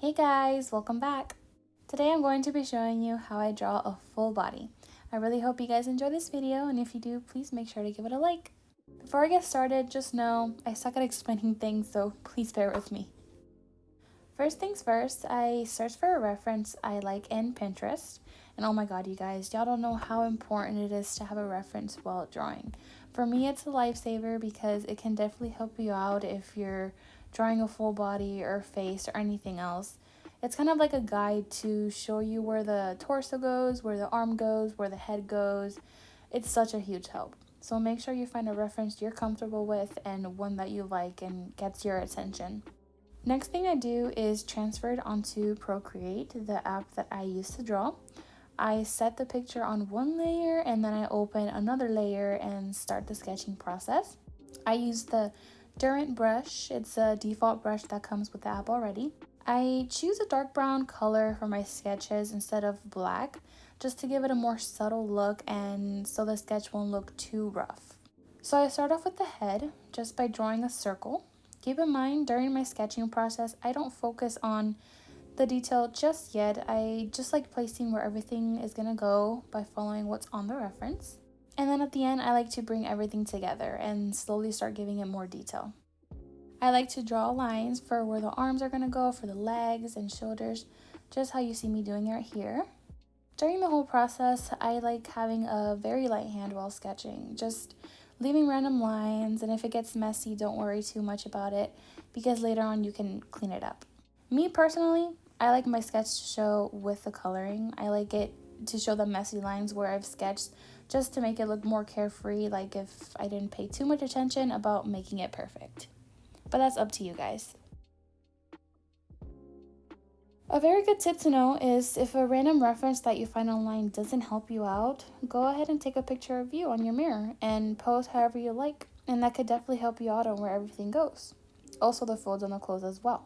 Hey guys, welcome back. Today I'm going to be showing you how I draw a full body. I really hope you guys enjoy this video, and if you do, please make sure to give it a like. Before I get started, just know I suck at explaining things, so please bear with me. First things first, I searched for a reference I like in Pinterest. And oh my god, you guys, y'all don't know how important it is to have a reference while drawing. For me, it's a lifesaver because it can definitely help you out if you're drawing a full body or face or anything else. It's kind of like a guide to show you where the torso goes, where the arm goes, where the head goes. It's such a huge help. So make sure you find a reference you're comfortable with and one that you like and gets your attention. Next thing I do is transfer it onto Procreate, the app that I use to draw. I set the picture on one layer and then I open another layer and start the sketching process. I use the Durant brush. It's a default brush that comes with the app already. I choose a dark brown color for my sketches instead of black, just to give it a more subtle look and so the sketch won't look too rough. So I start off with the head just by drawing a circle. Keep in mind, during my sketching process, I don't focus on the detail just yet. I just like placing where everything is gonna go by following what's on the reference. And then at the end, I like to bring everything together and slowly start giving it more detail. I like to draw lines for where the arms are gonna go, for the legs and shoulders, just how you see me doing it here. During the whole process, I like having a very light hand while sketching, just leaving random lines, and if it gets messy, don't worry too much about it because later on you can clean it up. Me personally, I like my sketch to show with the coloring. I like it to show the messy lines where I've sketched just to make it look more carefree, like if I didn't pay too much attention about making it perfect. But that's up to you guys. A very good tip to know is if a random reference that you find online doesn't help you out, go ahead and take a picture of you on your mirror and pose however you like, and that could definitely help you out on where everything goes. Also the folds on the clothes as well.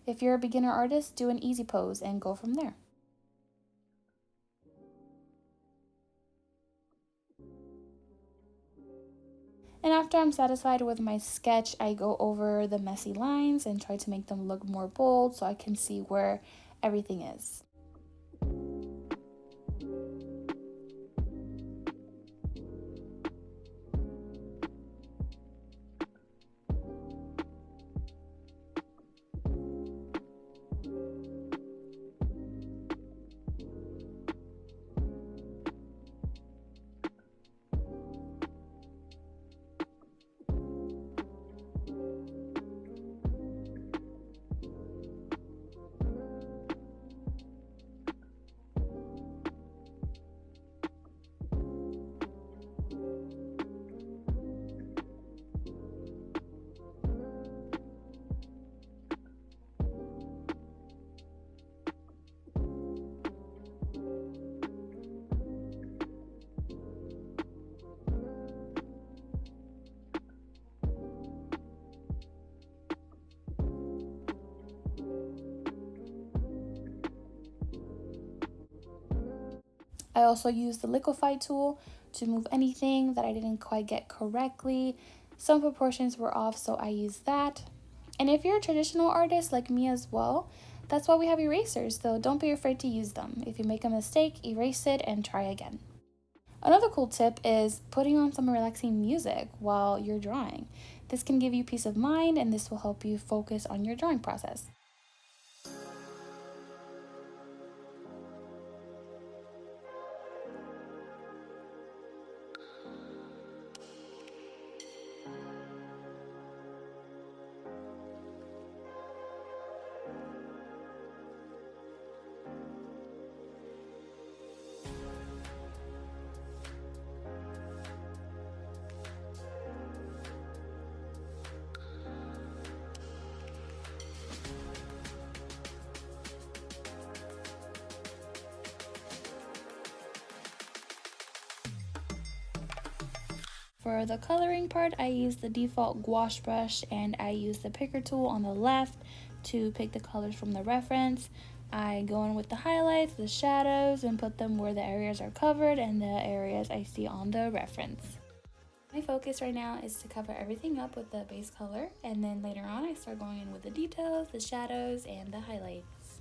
If you're a beginner artist, do an easy pose and go from there. And after I'm satisfied with my sketch, I go over the messy lines and try to make them look more bold so I can see where everything is. I also use the liquify tool to move anything that I didn't quite get correctly. Some proportions were off, so I used that. And if you're a traditional artist like me as well, that's why we have erasers, so don't be afraid to use them. If you make a mistake, erase it and try again. Another cool tip is putting on some relaxing music while you're drawing. This can give you peace of mind and this will help you focus on your drawing process. For the coloring part, I use the default gouache brush and I use the picker tool on the left to pick the colors from the reference. I go in with the highlights, the shadows, and put them where the areas are covered and the areas I see on the reference. My focus right now is to cover everything up with the base color, and then later on I start going in with the details, the shadows, and the highlights.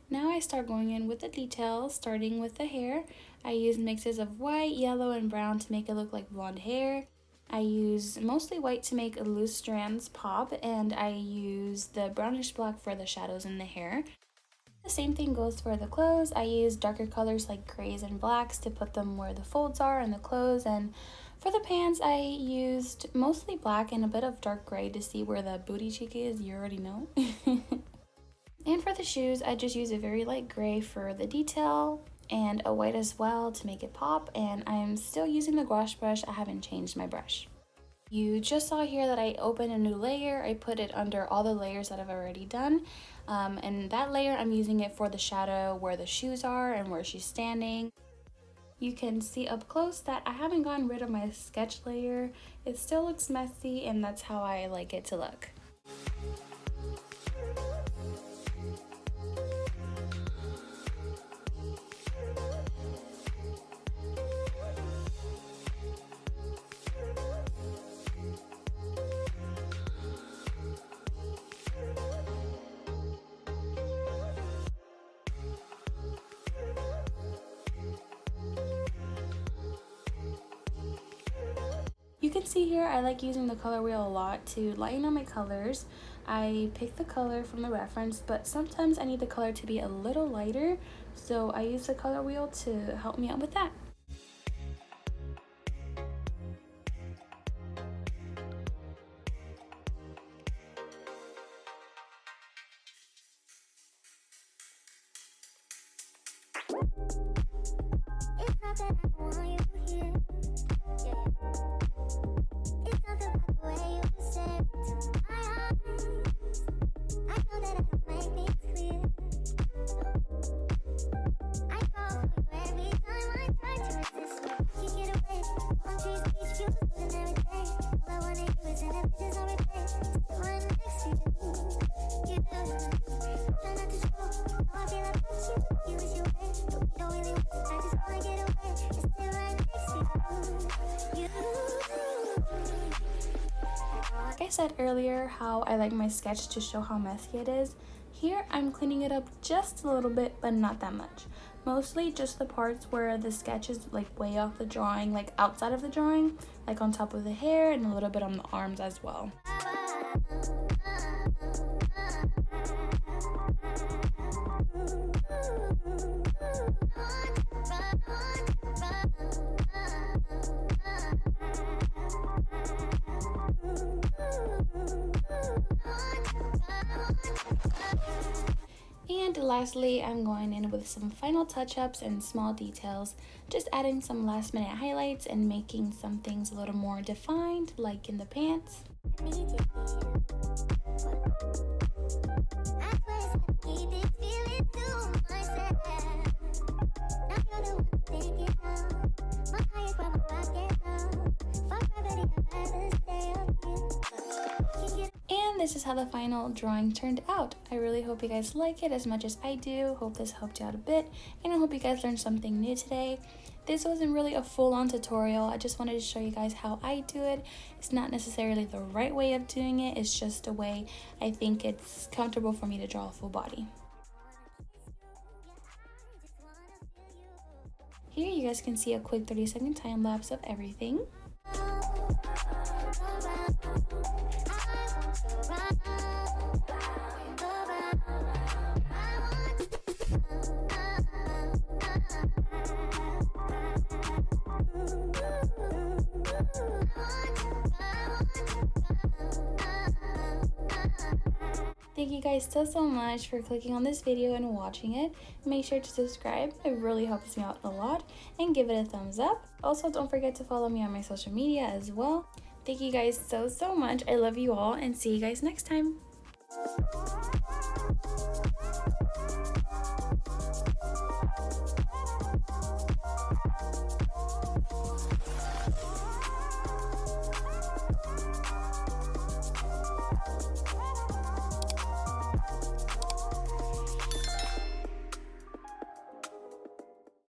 Now I start going in with the details, starting with the hair. I use mixes of white, yellow, and brown to make it look like blonde hair. I use mostly white to make loose strands pop, and I use the brownish black for the shadows in the hair. The same thing goes for the clothes. I use darker colors like grays and blacks to put them where the folds are in the clothes, and for the pants I used mostly black and a bit of dark gray to see where the booty cheek is, you already know. And for the shoes, I just use a very light gray for the detail and a white as well to make it pop, and I'm still using the gouache brush. I haven't changed my brush. You just saw here that I opened a new layer. I put it under all the layers that I've already done, and that layer I'm using it for the shadow where the shoes are and where she's standing. You can see up close that I haven't gotten rid of my sketch layer. It still looks messy, and that's how I like it to look. You can see here I like using the color wheel a lot to lighten up my colors. I pick the color from the reference, but sometimes I need the color to be a little lighter, so I use the color wheel to help me out with that. It's not that I want you here. It's not the way you say to my eyes. I know that I can make things clear. I fall for you every time I try to resist. You get away. On trees, beach views, and every day. All I wanna do is end up just on replay. Still right next to you. You do. Try not to show how I feel about you. You is your way. You don't really want to. I just wanna get away. It's still right next to you. Like I said earlier, how I like my sketch to show how messy it is. Here I'm cleaning it up just a little bit, but not that much. Mostly just the parts where the sketch is like way off the drawing, like outside of the drawing, like on top of the hair and a little bit on the arms as well. And lastly, I'm going in with some final touch-ups and small details, just adding some last-minute highlights and making some things a little more defined, like in the pants. And this is how the final drawing turned out. I really hope you guys like it as much as I do. Hope this helped you out a bit, and I hope you guys learned something new today. This wasn't really a full-on tutorial. I just wanted to show you guys how I do it. It's not necessarily the right way of doing it. It's just a way I think it's comfortable for me to draw a full body. Here you guys can see a quick 30-second time lapse of everything. Thank you guys so much for clicking on this video and watching it. Make sure to subscribe, it really helps me out a lot, and give it a thumbs up. Also, don't forget to follow me on my social media as well. Thank you guys so much. I love you all, and see you guys next time.